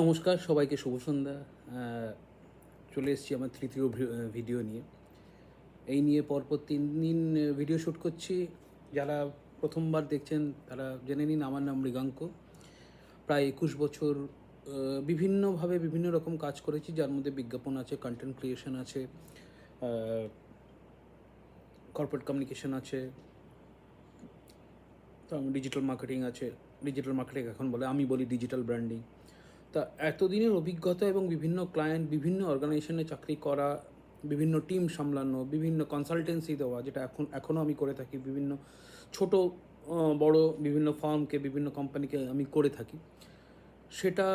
নমস্কার সবাইকে, শুভ সন্ধ্যা। চলে এসেছি আমার তৃতীয় ভিডিও নিয়ে। এই নিয়ে পরপর ৩ দিন ভিডিও শ্যুট করছি। যারা প্রথমবার দেখছেন তারা জেনে নিন, আমার নাম মৃগাঙ্ক। প্রায় ২১ বছর বিভিন্নভাবে বিভিন্ন রকম কাজ করেছি, যার মধ্যে বিজ্ঞাপন আছে, কন্টেন্ট ক্রিয়েশন আছে, কর্পোরেট কমিউনিকেশন আছে, তো ডিজিটাল মার্কেটিং আছে। ডিজিটাল মার্কেটিং এখন বলে, আমি বলি ডিজিটাল ব্র্যান্ডিং। তা এতদিনের অভিজ্ঞতা এবং বিভিন্ন ক্লায়েন্ট, বিভিন্ন অর্গানাইজেশনে চাকরি করা, বিভিন্ন টিম সামলানো, বিভিন্ন কনসালটেন্সি দেওয়া, যেটা এখনও আমি করে থাকি। বিভিন্ন ছোট বড় বিভিন্ন ফার্মকে, বিভিন্ন কোম্পানিকে আমি করে থাকি সেটা।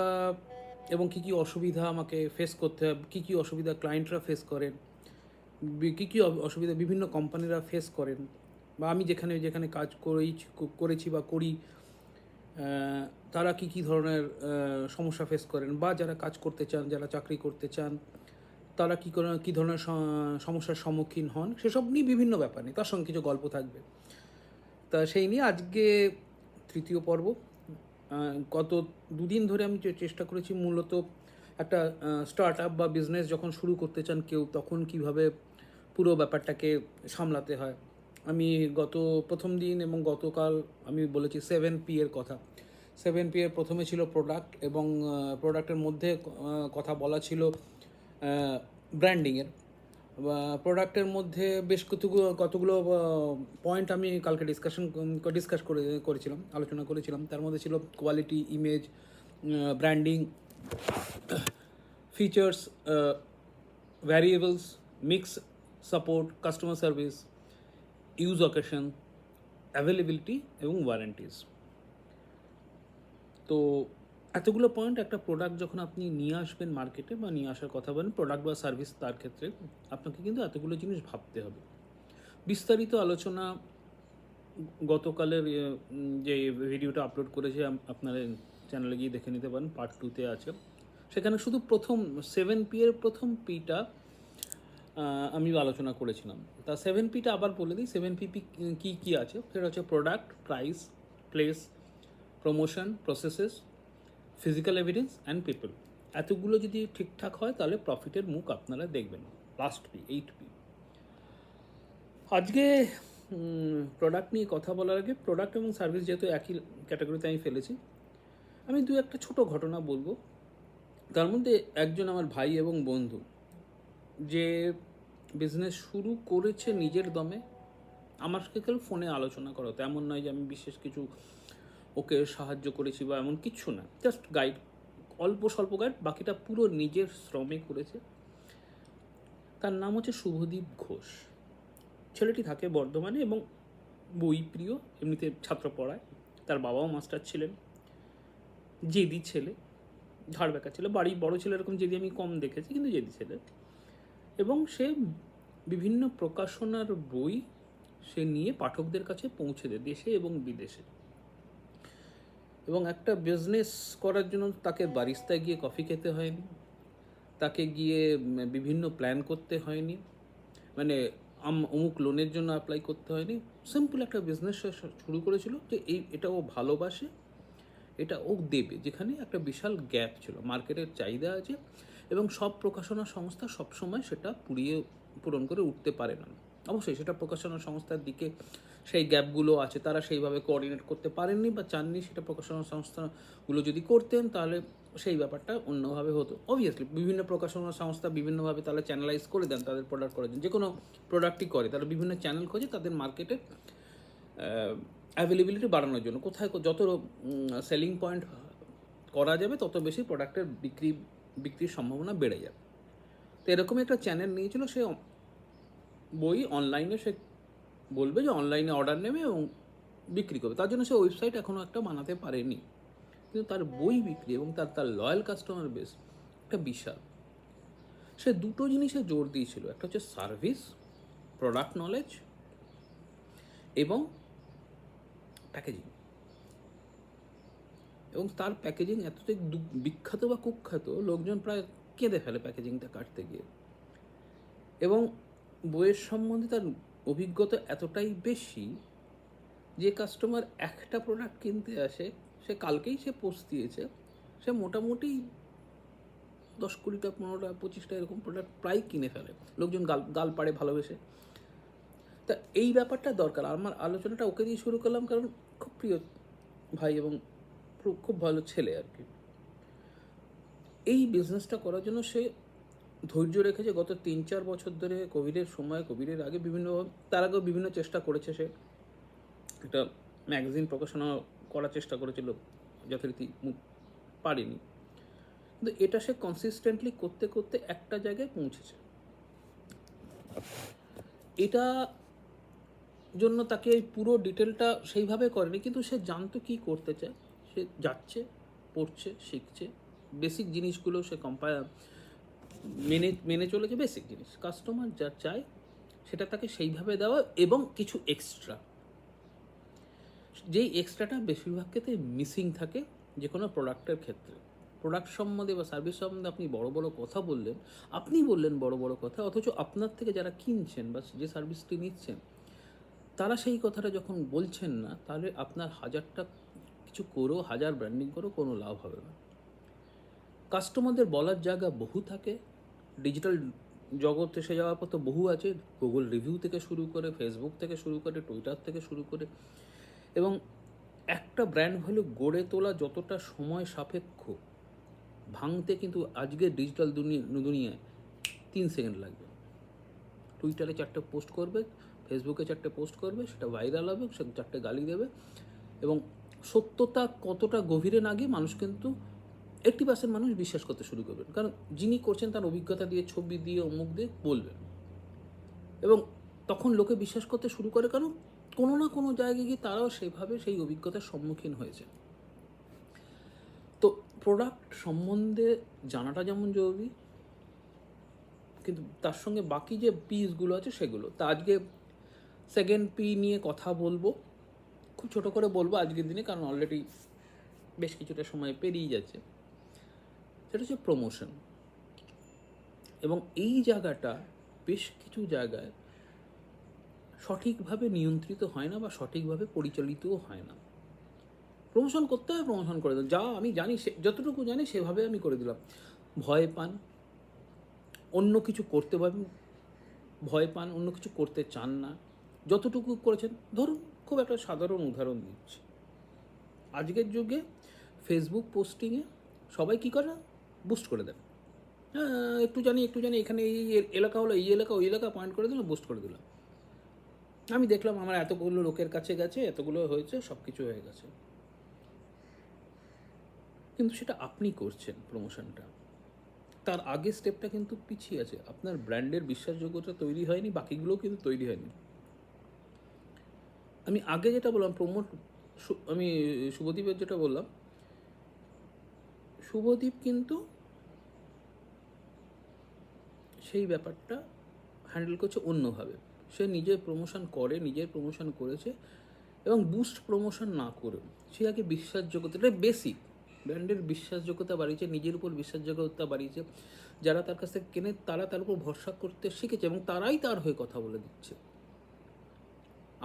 এবং কী কী অসুবিধা আমাকে ফেস করতে হয়, কী কী অসুবিধা ক্লায়েন্টরা ফেস করেন, কী কী অসুবিধা বিভিন্ন কোম্পানিরা ফেস করেন, বা আমি যেখানে যেখানে কাজ করেছি বা করি, তারা কী কী ধরনের সমস্যা ফেস করেন, বা যারা কাজ করতে চান, যারা চাকরি করতে চান, তারা কী ধরনের সমস্যার সম্মুখীন হন, সেসব নিয়ে বিভিন্ন ব্যাপার নিয়ে তার সঙ্গে কিছু গল্প থাকবে। তা সেই নিয়ে আজকে তৃতীয় পর্ব। গত দুদিন ধরে আমি চেষ্টা করেছি মূলত একটা স্টার্ট আপ বা বিজনেস যখন শুরু করতে চান কেউ, তখন কিভাবে পুরো ব্যাপারটাকে সামলাতে হয়। আমি গত প্রথম দিন এবং গতকাল আমি বলেছি 7P এর কথা। 7P এর প্রথমে ছিল প্রোডাক্ট, এবং প্রোডাক্টের মধ্যে কথা বলা ছিল ব্র্যান্ডিংয়ের। প্রোডাক্টের মধ্যে বেশ কতগুলো পয়েন্ট আমি কালকে করেছিলাম, আলোচনা করেছিলাম। তার মধ্যে ছিল quality, image, branding, features, variables, mix, support, customer service, use occasion, availability এবং ওয়ারেন্টিজ। তো এতগুলো পয়েন্ট একটা প্রোডাক্ট যখন আপনি নিয়ে আসবেন মার্কেটে, বা নিয়ে আসার কথা বলেন, প্রোডাক্ট বা সার্ভিস, তার ক্ষেত্রে আপনাকে কিন্তু এতগুলো জিনিস ভাবতে হবে। বিস্তারিত আলোচনা গতকালের যে ভিডিওটা আপলোড করেছে, আপনারা চ্যানেলে গিয়ে দেখে নিতে পারেন, পার্ট 2-তে আছে। সেখানে শুধু প্রথম 7P এর প্রথম পিটা আমি আলোচনা করেছিলাম। তা 7Pটা আবার বলে দিই। 7P কী কী আছে, সেটা হচ্ছে product, price, place, promotion, processes, physical evidence and people. এতগুলো যদি ঠিকঠাক হয় তাহলে প্রফিটের মুখ আপনারা দেখবেন। Last P, 8P। আজকে প্রোডাক্ট নিয়ে কথা বলার আগে, প্রোডাক্ট এবং সার্ভিস যেহেতু একই ক্যাটাগরিতে আমি ফেলেছি, আমি একটা ছোট ঘটনা বলবো। তার মধ্যে একজন আমার ভাই এবং বন্ধু, যে বিজনেস শুরু করেছে নিজের দমে। আমার সাথে কেউ ফোনে আলোচনা করো, এমন নয় যে আমি বিশেষ কিছু ওকে সাহায্য করেছি বা এমন কিছু না, জাস্ট গাইড, অল্প স্বল্প গাইড, বাকিটা পুরো নিজের শ্রমে করেছে। তার নাম হচ্ছে শুভদীপ ঘোষ। ছেলেটি থাকে বর্ধমানে এবং বই প্রিয়, এমনিতে ছাত্র পড়ায়। তার বাবাও মাস্টার ছিলেন। জেদি ছেলে, ঝাড়বেকা ছেলে, বাড়ি বড় ছেলে এরকম জেদি আমি কম দেখেছি, কিন্তু জেদি ছেলে। এবং সে বিভিন্ন প্রকাশনার বই সে নিয়ে পাঠকদের কাছে পৌঁছে দেয়, দেশে এবং বিদেশে। এবং একটা বিজনেস করার জন্য তাকে বারিস্তায় গিয়ে কফি খেতে হয়নি, তাকে গিয়ে বিভিন্ন প্ল্যান করতে হয়নি, মানে অমুক লোনের জন্য অ্যাপ্লাই করতে হয়নি। সিম্পল একটা বিজনেস শুরু করেছিল, যে এটা ও ভালোবাসে, এটা ও দেবে, যেখানে একটা বিশাল গ্যাপ ছিল, মার্কেটের চাহিদা আছে, এবং সব প্রকাশনা সংস্থা সবসময় সেটা পূরণ করে উঠতে পারে না। অবশ্যই সেটা প্রকাশনা সংস্থার দিকে সেই গ্যাপগুলো আছে, তারা সেইভাবে কোঅর্ডিনেট করতে পারেননি বা চাননি। সেটা প্রকাশনা সংস্থাগুলো যদি করতেন তাহলে সেই ব্যাপারটা অন্যভাবে হতো। অবভিয়াসলি বিভিন্ন প্রকাশনা সংস্থা বিভিন্নভাবে তারা চ্যানেলাইজ করে দেন তাদের প্রোডাক্ট করার জন্য। যে কোনো প্রোডাক্টই করে, তারা বিভিন্ন চ্যানেল খোঁজে তাদের মার্কেটে অ্যাভেলেবিলিটি বাড়ানোর জন্য। কোথায় যত সেলিং পয়েন্ট করা যাবে তত বেশি প্রোডাক্টের বিক্রির সম্ভাবনা বেড়ে যাবে। তো এরকমই একটা চ্যানেল নিয়েছিল। সে বই অনলাইনে সে বলবে যে অনলাইনে অর্ডার নেবে এবং বিক্রি করবে। তার জন্য সে ওয়েবসাইট এখনও একটা বানাতে পারেনি, কিন্তু তার বই বিক্রি এবং তার লয়াল কাস্টমার বেস একটা বিশাল। সে দুটো জিনিসে জোর দিয়েছিল, একটা হচ্ছে সার্ভিস, প্রোডাক্ট নলেজ, এবং প্যাকেজিং। এবং তার প্যাকেজিং এতটাই বিখ্যাত বা কুখ্যাত, লোকজন প্রায় কেঁদে ফেলে প্যাকেজিংটা কাটতে গিয়ে। এবং বইয়ের সম্বন্ধে তার অভিজ্ঞতা এতটাই বেশি, যে কাস্টমার একটা প্রোডাক্ট কিনতে আসে, সে কালকেই সে পোস্ট দিয়েছে, সে মোটামুটি 10-20টা 15টা 25টা এরকম প্রোডাক্ট প্রায় কিনে ফেলে, লোকজন গাল গাল পাড়ে ভালোবেসে। তা এই ব্যাপারটা দরকার। আমার আলোচনাটা ওকে দিয়ে শুরু করলাম কারণ খুব প্রিয় ভাই এবং খুব ভালো ছেলে আর কি। এই বিজনেসটা করার জন্য সে ধৈর্য রেখেছে গত 3-4 বছর ধরে। কোভিডের সময়, কোভিডের আগে বিভিন্ন, তার আগেও বিভিন্ন চেষ্টা করেছে সে। একটা ম্যাগাজিন প্রকাশনা করার চেষ্টা করেছিল, যথারীতি পারেনি, কিন্তু এটা সে কনসিস্টেন্টলি করতে করতে একটা জায়গায় পৌঁছেছে। এটা জন্য তাকে এই পুরো ডিটেলটা সেইভাবে করেনি, কিন্তু সে জানতো কী করতে চায়। সে যাচ্ছে, পড়ছে, শিখছে, বেসিক জিনিসগুলো সে মেনে চলেছে। বেসিক জিনিস কাস্টমার যা চায় সেটা তাকে সেইভাবে দেওয়া, এবং কিছু এক্সট্রা, যেই এক্সট্রাটা বেশিরভাগ ক্ষেত্রে মিসিং থাকে যে কোনো প্রোডাক্টের ক্ষেত্রে। প্রোডাক্ট সম্বন্ধে বা সার্ভিস সম্বন্ধে আপনি বড় বড় কথা বললেন, আপনি বললেন বড় বড় কথা, অথচ আপনার থেকে যারা কিনছেন বা যে সার্ভিসটি নিচ্ছেন তারা সেই কথাটা যখন বলছেন না, তাহলে আপনার হাজারটা কিছু করেও, হাজার ব্র্যান্ডিং করেও কোনো লাভ হবে না। কাস্টমারদের বলার জায়গা বহু থাকে। ডিজিটাল জগৎ এসে যাওয়ার পর তো বহু আছে, গুগল রিভিউ থেকে শুরু করে, ফেসবুক থেকে শুরু করে, টুইটার থেকে শুরু করে। এবং একটা ব্র্যান্ড ভ্যালু গড়ে তোলা যতটা সময় সাপেক্ষ, ভাঙতে কিন্তু আজকের ডিজিটাল দুনিয়ায় 3 সেকেন্ড লাগবে। টুইটারে 4টে পোস্ট করবে, ফেসবুকে 4টে পোস্ট করবে, সেটা ভাইরাল হবে, সে 4টে গালি দেবে, এবং সত্যতা কতটা গভীরে না গিয়ে মানুষ কিন্তু 80% মানুষ বিশ্বাস করতে শুরু করবেন, কারণ যিনি করছেন তার অভিজ্ঞতা দিয়ে, ছবি দিয়ে, অমুক দিয়ে বলবেন, এবং তখন লোকে বিশ্বাস করতে শুরু করে, কারণ কোনো না কোনো জায়গায় গিয়ে তারাও সেভাবে সেই অভিজ্ঞতার সম্মুখীন হয়েছে। তো প্রোডাক্ট সম্বন্ধে জানাটা যেমন জরুরি, কিন্তু তার সঙ্গে বাকি যে পিসগুলো আছে সেগুলো। তা আজকে সেকেন্ড পি নিয়ে কথা বলবো, খুব ছোটো করে বলবো আজকের দিনে, কারণ অলরেডি বেশ কিছুটা সময় পেরিয়ে যাচ্ছে। সেটা হচ্ছে প্রমোশন। এবং এই জায়গাটা বেশ কিছু জায়গায় সঠিকভাবে নিয়ন্ত্রিত হয় না বা সঠিকভাবে পরিচালিতও হয় না। প্রমোশন করতে হয়, প্রমোশন করে দিলাম, যা আমি জানি যতটুকু জানি সেভাবে আমি করে দিলাম। ভয় পান, অন্য কিছু করতে ভয় পান, অন্য কিছু করতে চান না। যতটুকু করেছেন, ধরুন খুব একটা সাধারণ উদাহরণ দিচ্ছি, আজকের যুগে ফেসবুক পোস্টিংয়ে সবাই কী করে, বুস্ট করে দেন। হ্যাঁ, একটু জানি এখানে এই এলাকা হলো, এই এলাকা, ওই এলাকা পয়েন্ট করে দিলাম, বুস্ট করে দিলাম। আমি দেখলাম আমার এতগুলো লোকের কাছে গেছে, এতগুলো হয়েছে, সব কিছু হয়ে গেছে। কিন্তু সেটা আপনি করছেন প্রমোশনটা, তার আগের স্টেপটা কিন্তু পিছিয়ে আছে। আপনার ব্র্যান্ডের বিশ্বাসযোগ্যতা তৈরি হয়নি, বাকিগুলোও কিন্তু তৈরি হয়নি। আমি আগে যেটা বললাম আমি শুভদীপের যেটা বললাম, শুভদীপ কিন্তু সেই ব্যাপারটা হ্যান্ডেল করছে অন্যভাবে। সে নিজের প্রমোশন করেছে, এবং বুস্ট প্রমোশন না করে সে আগে বিশ্বাসযোগ্যতা, এটা বেসিক, ব্র্যান্ডের বিশ্বাসযোগ্যতা বাড়িয়েছে, নিজের উপর বিশ্বাসযোগ্যতা বাড়িয়েছে। যারা তার কাছ থেকে কেনে তারা তার উপর ভরসা করতে শিখেছে, এবং তারাই তার হয়ে কথা বলে দিচ্ছে।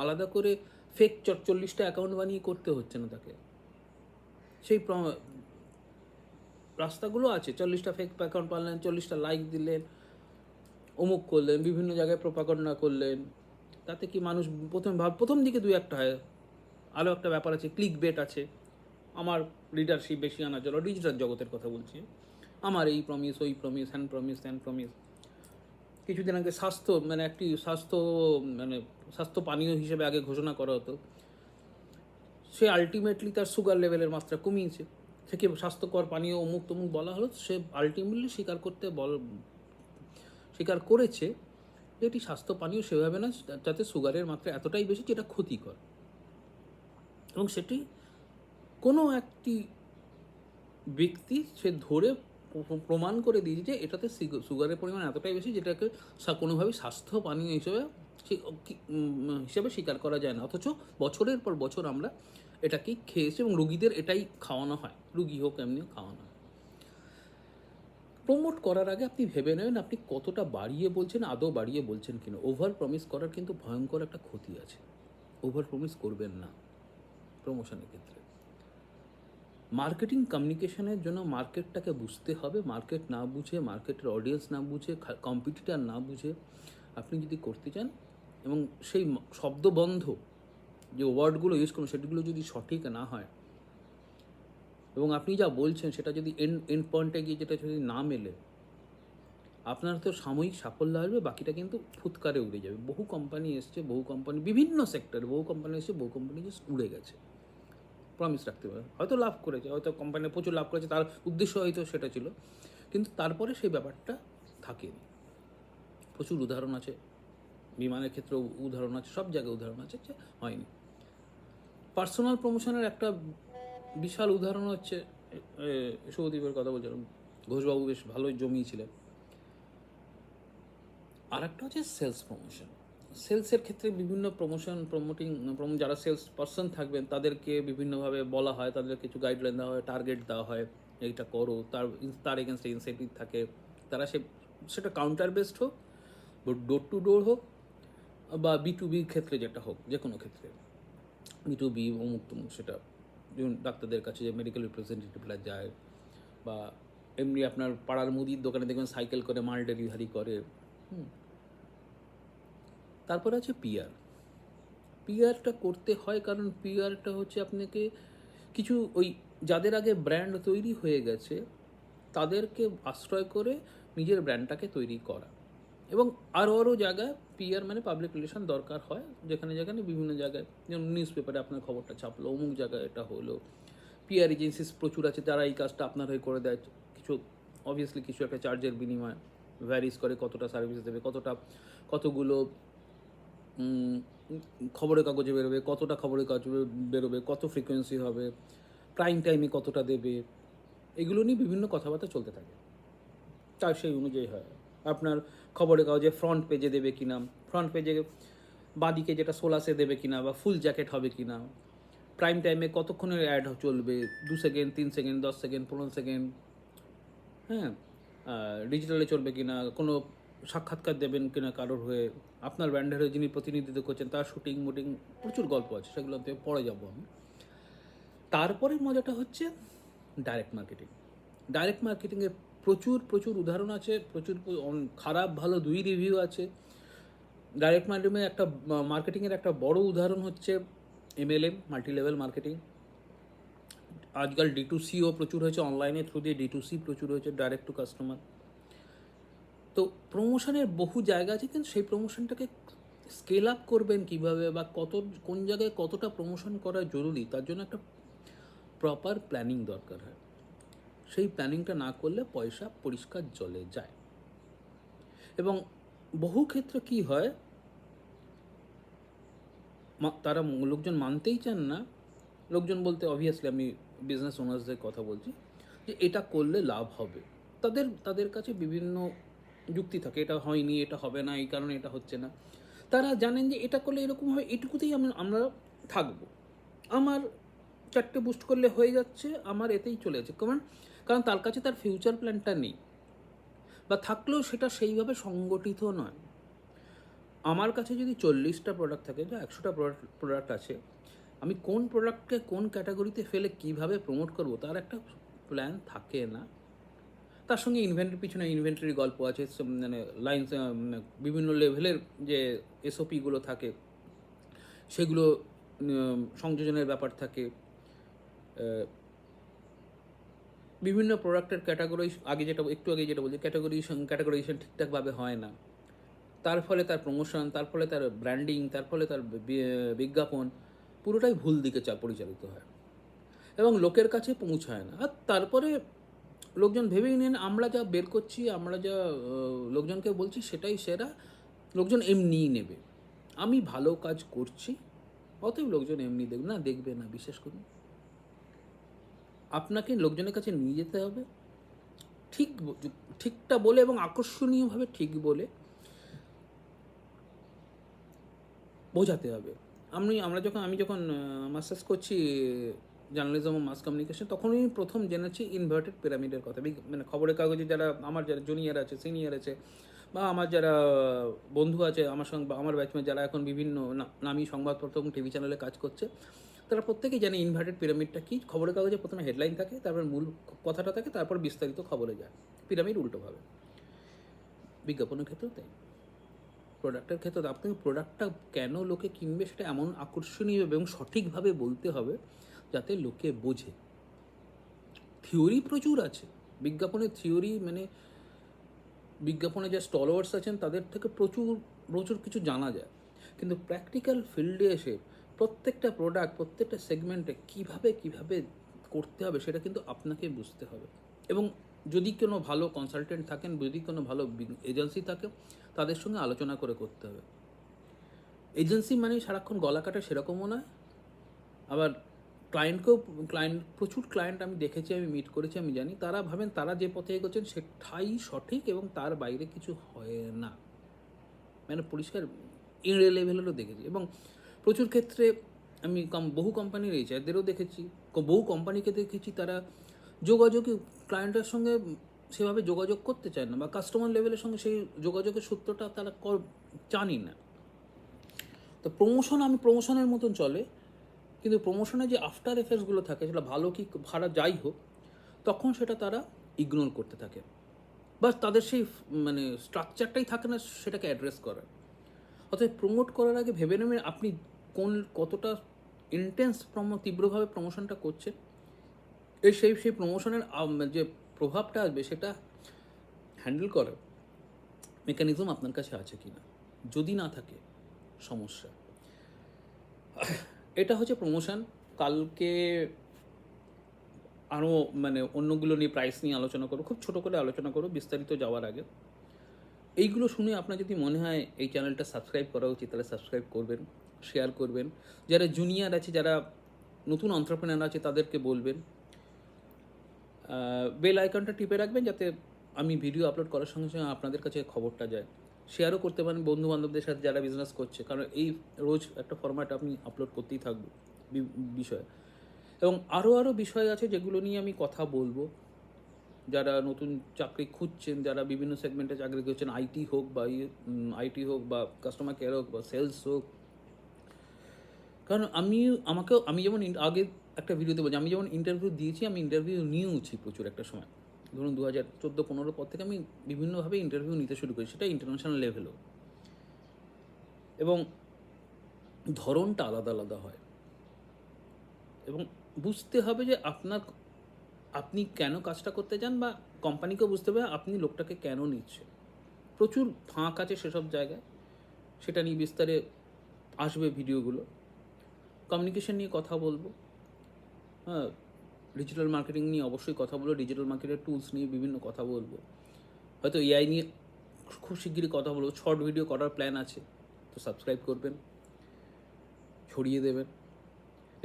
আলাদা করে ফেক 40টা অ্যাকাউন্ট বানিয়ে করতে হচ্ছে না তাকে। সেই রাস্তাগুলো আছে, 40টা ফেক অ্যাকাউন্ট বানালেন, 40টা লাইক দিলেন, অমুক করলেন, বিভিন্ন জায়গায় প্রোপাগান্ডা করলেন। তাতে কি মানুষ প্রথম দিকে 2-1টা হয়। আরও একটা ব্যাপার আছে, ক্লিক বেট আছে। আমার লিডারশিপ বেশি আনার জন্য, ডিজিটাল জগতের কথা বলছি, আমার এই প্রমিস, ওই প্রমিস, হ্যান প্রমিস, ত্যান প্রমিস। কিছুদিন আগে স্বাস্থ্য পানীয় হিসেবে আগে ঘোষণা করা হতো, সে আলটিমেটলি তার সুগার লেভেলের মাত্রা কমিয়েছে। সে কি স্বাস্থ্যকর পানীয় অমুক তমুক বলা হলো, সে আলটিমেটলি স্বীকার করেছে যে এটি স্বাস্থ্য পানীয় সেভাবে না, যাতে সুগারের মাত্রা এতটাই বেশি যেটা ক্ষতিকর। এবং সেটি কোনো একটি ব্যক্তি সে ধরে প্রমাণ করে দিয়েছে যে এটাতে সুগারের পরিমাণ এতটাই বেশি যেটাকে কোনোভাবেই স্বাস্থ্য পানীয় হিসেবে স্বীকার করা যায় না, অথচ বছরের পর বছর আমরা এটাকেই খেয়েছি, এবং রুগীদের এটাই খাওয়ানো হয়, রুগী হোক এমনিও খাওয়ানো হয়। প্রমোট করার আগে আপনি ভেবে নেবেন আপনি কতটা বাড়িয়ে বলছেন, আদৌ বাড়িয়ে বলছেন কিনা। ওভার প্রমিস করার কিন্তু ভয়ঙ্কর একটা ক্ষতি আছে। ওভার প্রমিস করবেন না প্রমোশনের ক্ষেত্রে। মার্কেটিং কমিউনিকেশনের জন্য মার্কেটটাকে বুঝতে হবে। মার্কেট না বুঝে, মার্কেটের অডিয়েন্স না বুঝে, কম্পিটিটার না বুঝে আপনি যদি করতে চান এবং সেই শব্দবন্ধ যে ওয়ার্ডগুলো ইউজ করুন সেগুলো যদি সঠিক না হয় এবং আপনি যা বলছেন সেটা যদি এন্ড পয়েন্টে গিয়ে যেটা যদি না মেলে, আপনার তো সাময়িক সাফল্য আসবে, বাকিটা কিন্তু ফুৎকারে উড়ে যাবে। বহু কোম্পানি এসছে, বহু কোম্পানি বিভিন্ন সেক্টরে বহু কোম্পানি এসছে, বহু কোম্পানি জাস্ট উড়ে গেছে। প্রমিস রাখতে পারে, হয়তো লাভ করেছে, হয়তো কোম্পানি প্রচুর লাভ করেছে, তার উদ্দেশ্য হয়তো সেটা ছিল, কিন্তু তারপরে সেই ব্যাপারটা থাকেনি। প্রচুর উদাহরণ আছে, বিমানের ক্ষেত্রেও উদাহরণ আছে, সব জায়গায় উদাহরণ আছে যে হয়নি। পার্সোনাল প্রমোশনের একটা বিশাল উদাহরণ হচ্ছে, শুভদীপের কথা বলছিলাম, ঘোষবাবু বেশ ভালোই জমিয়েছিলেন। আর একটা হচ্ছে সেলস প্রমোশন। সেলসের ক্ষেত্রে বিভিন্ন যারা সেলস পার্সন থাকবেন তাদেরকে বিভিন্নভাবে বলা হয়, তাদের কিছু গাইডলাইন দেওয়া হয়, টার্গেট দেওয়া হয়, এইটা করো, তার এগেনস্টে ইনসেন্টিভ থাকে। তারা সেটা কাউন্টার বেসড হোক, ডোর টু ডোর হোক, বা B2B ক্ষেত্রে যেটা হোক, যে কোনো ক্ষেত্রে B2B অমুক তমুক, সেটা যেমন ডাক্তারদের কাছে যে মেডিকেল রিপ্রেজেন্টেটিভরা যায়, বা এমনি আপনার পাড়ার মুদির দোকানে দেখবেন সাইকেল করে মাল ডেলিভারি করে। তারপরে আছে পিআরটা করতে হয়, কারণ পিআরটা হচ্ছে আপনাকে কিছু ওই যাদের আগে ব্র্যান্ড তৈরি হয়ে গেছে তাদেরকে আশ্রয় করে নিজের ব্র্যান্ডটাকে তৈরি করা। এবং আরও জায়গায় পিআর মানে পাবলিক রিলেশন দরকার হয়, যেখানে যেখানে বিভিন্ন জায়গায়, যেমন নিউজ পেপারে আপনার খবরটা ছাপলো, অমুক জায়গায় এটা হলো। পিআর এজেন্সিস প্রচুর আছে, যারা এই কাজটা আপনার হয়ে করে দেয়। কিছু অবভিয়াসলি কিছু একটা চার্জের বিনিময় ভ্যারিজ করে, কতটা সার্ভিস দেবে, কতগুলো খবরের কাগজে বেরোবে, কতটা খবরের কাগজে বেরোবে, কত ফ্রিকোয়েন্সি হবে, প্রাইম টাইমে কতটা দেবে, এগুলো নিয়ে বিভিন্ন কথাবার্তা চলতে থাকে। তার সেই অনুযায়ী হয় আপনার খবরের কাগজে ফ্রন্ট পেজে দেবে কিনা, ফ্রন্ট পেজে বাদিকে যেটা সোলাসে দেবে কিনা, বা ফুল জ্যাকেট হবে কিনা, প্রাইম টাইমে কতক্ষণের অ্যাড চলবে, 2 সেকেন্ড, 3 সেকেন্ড, 10 সেকেন্ড, 15 সেকেন্ড, হ্যাঁ, ডিজিটালে চলবে কিনা, কোনো সাক্ষাৎকার দেবেন কিনা কারোর হয়ে, আপনার ব্র্যান্ডের হয়ে যিনি প্রতিনিধিত্ব করছেন তার শুটিং মুটিং, প্রচুর গল্প আছে, সেগুলোতে পরে যাবো আমি। তারপরে মজাটা হচ্ছে ডাইরেক্ট মার্কেটিংয়ে প্রচুর উদাহরণ আছে, প্রচুর খারাপ ভালো দুই রিভিউ আছে। ডাইরেক্ট মার্কেটিংয়ের একটা বড় উদাহরণ হচ্ছে MLM, মাল্টি লেভেল মার্কেটিং। আজকাল D2Cও প্রচুর হয়েছে, অনলাইনের থ্রু দিয়ে D2C প্রচুর হয়েছে, ডাইরেক্ট টু কাস্টমার। তো প্রমোশনের বহু জায়গা আছে, কিন্তু সেই প্রমোশনটাকে স্কেল আপ করবেন কীভাবে, বা কোন জায়গায় কতটা প্রমোশন করা জরুরি, তার জন্য একটা প্রপার প্ল্যানিং দরকার হয়। সেই প্ল্যানিংটা না করলে পয়সা পরিষ্কার জলে যায়। এবং বহু ক্ষেত্রে কি হয়, তারা লোকজন মানতেই চান না। লোকজন বলতে অবভিয়াসলি আমি বিজনেস ওনার্সদের কথা বলছি, যে এটা করলে লাভ হবে। তাদের কাছে বিভিন্ন যুক্তি থাকে, এটা হয়নি, এটা হবে না, এই কারণে এটা হচ্ছে না। তারা জানেন যে এটা করলে এরকম হয়, এটুকুতেই আমরা থাকবো, আমার 4টে বুস্ট করলে হয়ে যাচ্ছে, আমার এতেই চলে যাচ্ছে। কারণ তার কাছে তার ফিউচার প্ল্যানটা নেই, বা থাকলেও সেটা সেইভাবে সংগঠিত নয়। আমার কাছে যদি 40টা প্রোডাক্ট থাকে, বা 100টা প্রোডাক্ট আছে, আমি কোন প্রোডাক্টকে কোন ক্যাটাগরিতে ফেলে কিভাবে প্রমোট করব তার একটা প্ল্যান থাকে না। তার সঙ্গে পিছনে ইনভেন্টরি গল্প আছে, মানে লাইন্স, বিভিন্ন লেভেলের যে SOPগুলো থাকে সেগুলো সংযোজনের ব্যাপার থাকে। বিভিন্ন প্রোডাক্টের ক্যাটাগরি একটু আগে যেটা বলছি, ক্যাটাগরাইজেশন ঠিকঠাকভাবে হয় না, তার ফলে তার প্রমোশন, তার ফলে তার ব্র্যান্ডিং, তার ফলে তার বিজ্ঞাপন পুরোটাই ভুল দিকে পরিচালিত হয় এবং লোকের কাছে পৌঁছায় না। আর তারপরে লোকজন ভেবেই নেন আমরা যা বের করছি, আমরা যা লোকজনকে বলছি সেটাই সেরা, লোকজন এমনিই নেবে, আমি ভালো কাজ করছি, অতএব লোকজন এমনি দেখবে না, বিশ্বাস করুন। আপনাকে লোকজনের কাছে নিয়ে যেতে হবে, ঠিকটা বলে এবং আকর্ষণীয়ভাবে ঠিক বলে বোঝাতে হবে। আমি যখন মাস্টার্স করছি জার্নালিজম ও মাস কমিউনিকেশন, তখনই প্রথম জেনেছি ইনভার্টেড পিরামিডের কথা। মানে খবরের কাগজে আমার যারা জুনিয়র আছে, সিনিয়র আছে, বা আমার যারা বন্ধু আছে আমার সঙ্গে, বা আমার ব্যাচমেট যারা এখন বিভিন্ন নামী সংবাদপত্র এবং টিভি চ্যানেলে কাজ করছে, তারা প্রত্যেকেই জানে ইনভার্টেড পিরামিডটা কী। খবরের কাগজে প্রথমে হেডলাইন থাকে, তারপর মূল কথাটা থাকে, তারপর বিস্তারিত খবরে যায়। পিরামিড উল্টোভাবে। বিজ্ঞাপনের ক্ষেত্রেও তাই, প্রোডাক্টের ক্ষেত্রে আপনাকে প্রোডাক্টটা কেন লোকে কিনবে সেটা এমন আকর্ষণীয় এবং সঠিকভাবে বলতে হবে যাতে লোকে বোঝে। থিওরি প্রচুর আছে বিজ্ঞাপনের, থিওরি মানে বিজ্ঞাপনে যে স্টলওয়ার্স আছেন তাদের থেকে প্রচুর প্রচুর কিছু জানা যায়, কিন্তু প্র্যাকটিক্যাল ফিল্ডে এসে প্রত্যেকটা প্রোডাক্ট প্রত্যেকটা সেগমেন্টে কীভাবে করতে হবে সেটা কিন্তু আপনাকে বুঝতে হবে। এবং যদি কোনো ভালো কনসালটেন্ট থাকেন, যদি কোনো ভালো এজেন্সি থাকে, তাদের সঙ্গে আলোচনা করে করতে হবে। এজেন্সি মানে সারাক্ষণ গলা কাটা সেরকমও নয়, আবার প্রচুর ক্লায়েন্ট আমি দেখেছি, আমি মিট করেছি, আমি জানি তারা ভাবেন তারা যে পথে এগোচ্ছেন সেটাই সঠিক এবং তার বাইরে কিছু হয় না, মানে পরিষ্কার ইংরে লেভেলেরও দেখেছি। এবং প্রচুর ক্ষেত্রে আমি বহু কোম্পানির এইচআরদেরও দেখেছি, বহু কোম্পানিকে দেখেছি তারা ক্লায়েন্টের সঙ্গে সেভাবে যোগাযোগ করতে চায় না, বা কাস্টমার লেভেলের সঙ্গে সেই যোগাযোগের সূত্রটা তারা জানি না। তো প্রমোশনের মতন চলে, কিন্তু প্রমোশনে যে আফটার এফেক্টসগুলো থাকে সেটা ভালো কি খারাপ যাই হোক, তখন সেটা তারা ইগনোর করতে থাকে, বা তাদের সেই মানে স্ট্রাকচারটাই থাকে না সেটাকে অ্যাড্রেস করার। অর্থাৎ প্রমোট করার আগে ভেবে নেবেন আপনি কতটা ইন্টেন্স তীব্রভাবে প্রমোশনটা করছেন, সেই প্রমোশনের যে প্রভাবটা আসবে সেটা হ্যান্ডেল করার মেকানিজম আপনার কাছে আছে কি না। যদি না থাকে সমস্যা। এটা হচ্ছে প্রমোশন। কালকে আরও মানে অন্যগুলো নিয়ে প্রাইস নিয়ে আলোচনা করো, খুব ছোটো করে আলোচনা করো বিস্তারিত যাওয়ার আগে। এইগুলো শুনে আপনার যদি মনে হয় এই চ্যানেলটা সাবস্ক্রাইব করা উচিত, তাহলে সাবস্ক্রাইব করবেন, শেয়ার করবেন। যারা জুনিয়র আছে, যারা নতুন এন্টারপ্রেনার আছে, তাদেরকে বলবেন বেল আইকনটা টিপে রাখবেন, যাতে আমি ভিডিও আপলোড করার সঙ্গে সঙ্গে আপনাদের কাছে খবরটা যায়। শেয়ারও করতে পারেন বন্ধু বান্ধবদের সাথে যারা বিজনেস করছে, কারণ এই রোজ একটা ফরম্যাট আমি আপলোড করতেই থাকবো বিষয়। এবং আরও বিষয় আছে যেগুলো নিয়ে আমি কথা বলবো। যারা নতুন চাকরি খুঁজছেন, যারা বিভিন্ন সেগমেন্টে চাকরি করছেন, আইটি হোক বা কাস্টমার কেয়ার হোক বা সেলস হোক। কারণ আমি যেমন আগে একটা ভিডিওতে বলছি, আমি যেমন ইন্টারভিউ দিয়েছি, আমি ইন্টারভিউ নিয়েওছি প্রচুর একটা সময়। ধরুন 2014-15 পর থেকে আমি বিভিন্নভাবে ইন্টারভিউ নিতে শুরু করি, সেটা ইন্টারন্যাশনাল লেভেলেও। এবং ধরনটা আলাদা আলাদা হয়, এবং বুঝতে হবে যে আপনি কেন কাজটা করতে চান, বা কোম্পানিকেও বুঝতে হবে আপনি লোকটাকে কেন নিচ্ছে। প্রচুর ফাঁক আছে সেসব জায়গায়, সেটা নিয়ে বিস্তারে আসবে ভিডিওগুলো। কমিউনিকেশন নিয়ে কথা বলবো, হ্যাঁ, ডিজিটাল মার্কেটিং নিয়ে অবশ্যই কথা বলবো, ডিজিটাল মার্কেটের টুলস নিয়ে বিভিন্ন কথা বলবো, হয়তো এআই নিয়ে খুব শিগগিরই কথা বলবো। শর্ট ভিডিও করার প্ল্যান আছে, তো সাবস্ক্রাইব করবেন, ছড়িয়ে দেবেন।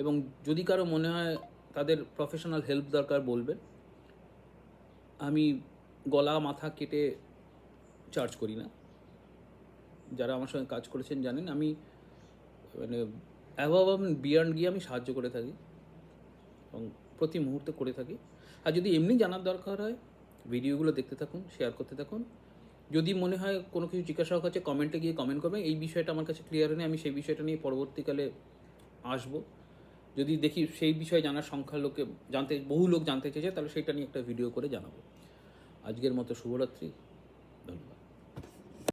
এবং যদি কারো মনে হয় তাদের প্রফেশনাল হেল্প দরকার, বলবেন। আমি গলা মাথা কেটে চার্জ করি না, যারা আমার সঙ্গে কাজ করেছেন জানেন। আমি মানে অ্যাভাব বিয়ন্ড গিয়ে আমি সাহায্য করে থাকি এবং প্রতি মুহূর্তে করে থাকি। আর যদি এমনি জানার দরকার হয়, ভিডিওগুলো দেখতে থাকুন, শেয়ার করতে থাকুন। যদি মনে হয় কোনো কিছু জিজ্ঞাসা হচ্ছে, কমেন্টে গিয়ে কমেন্ট করবেন। এই বিষয়টা আমার কাছে ক্লিয়ার হয়নি, আমি সেই বিষয়টা নিয়ে পরবর্তীকালে আসবো। যদি দেখি সেই বিষয়ে জানার বহু লোক জানতে চেয়েছে, তাহলে সেইটা নিয়ে একটা ভিডিও করে জানাবো। আজকের মতো শুভরাত্রি, ধন্যবাদ।